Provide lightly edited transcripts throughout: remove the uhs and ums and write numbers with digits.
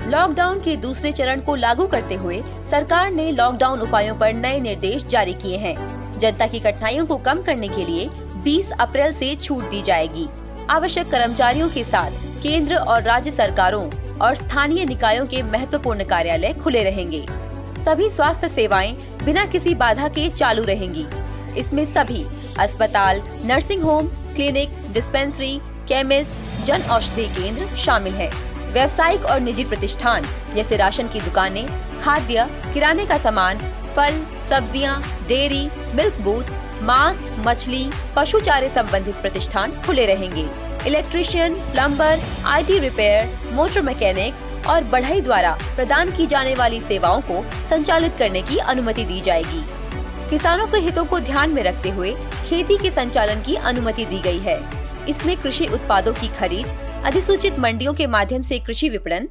Lockdown के दूसरे चरण को लागू करते हुए सरकार ने लॉकडाउन उपायों पर नए निर्देश जारी किए हैं। जनता की कठिनाइयों को कम करने के लिए 20 अप्रैल से छूट दी जाएगी। आवश्यक कर्मचारियों के साथ केंद्र और राज्य सरकारों और स्थानीय निकायों के महत्वपूर्ण कार्यालय खुले रहेंगे। सभी स्वास्थ्य सेवाएं बिना किसी बाधा के चालू रहेंगी। इसमें सभी अस्पताल, nursing home, clinic, dispensary, chemist, Jan Aushadhi केंद्र शामिल हैं। व्यावसायिक और निजी प्रतिष्ठान जैसे राशन की दुकानें, खाद्य, किराने का सामान, फल, सब्जियां, डेयरी, मिल्क बूथ, मांस, मछली, पशु चारे संबंधित प्रतिष्ठान खुले रहेंगे। Electrician, plumber, IT repair, motor mechanics और बढ़ई द्वारा प्रदान की जाने वाली सेवाओं को संचालित करने की अनुमति दी जाएगी। किसानों के हितों को ध्यान में रखते हुए खेती के संचालन की अनुमति दी गई है। इसमें कृषि उत्पादों की खरीद, अधिसूचित मंडियों के माध्यम से कृषि विपणन,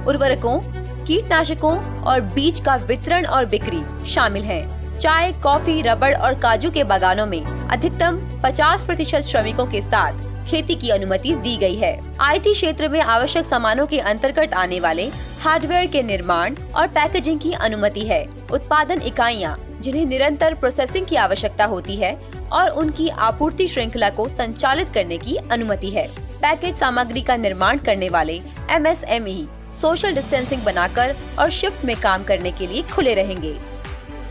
उर्वरकों, कीटनाशकों और बीज का वितरण और बिक्री शामिल है। चाय, कॉफी, रबड़ और काजू के बागानों में अधिकतम 50% श्रमिकों के साथ खेती की अनुमति दी गई है। IT क्षेत्र में आवश्यक सामानों के अंतर्गत आने वाले हार्डवेयर के निर्माण और पैकेजिंग की अनुमति है। उत्पादन इकाइयां जिन्हें निरंतर प्रोसेसिंग की आवश्यकता होती है और उनकी आपूर्ति श्रृंखला को संचालित करने की अनुमति है। पैकेज सामग्री का निर्माण करने वाले MSME सोशल डिस्टेंसिंग बनाकर और शिफ्ट में काम करने के लिए खुले रहेंगे।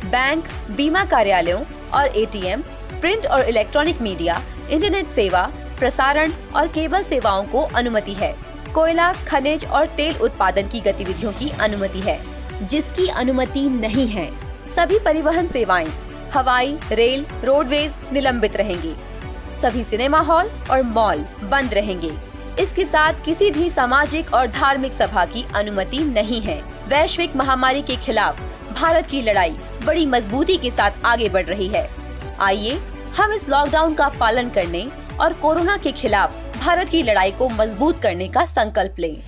बैंक, बीमा कार्यालयों और ATM, प्रिंट और इलेक्ट्रॉनिक मीडिया, इंटरनेट सेवा, प्रसारण और केबल सेवाओं को अनुमति है। कोयला, खनिज और तेल उत्पादन की गतिविधियों की अनुमति है। जिसकी अनुमति नहीं है, सभी परिवहन सेवाएं, हवाई, रेल, रोडवेज निलंबित रहेंगे। सभी सिनेमा हॉल और मॉल बंद रहेंगे। इसके साथ किसी भी सामाजिक और धार्मिक सभा की अनुमति नहीं है। वैश्विक महामारी के खिलाफ भारत की लड़ाई बड़ी मजबूती के साथ आगे बढ़ रही है। आइए हम इस लॉकडाउन का पालन करने और कोरोना के खिलाफ भारत की लड़ाई को मजबूत करने का संकल्प लें।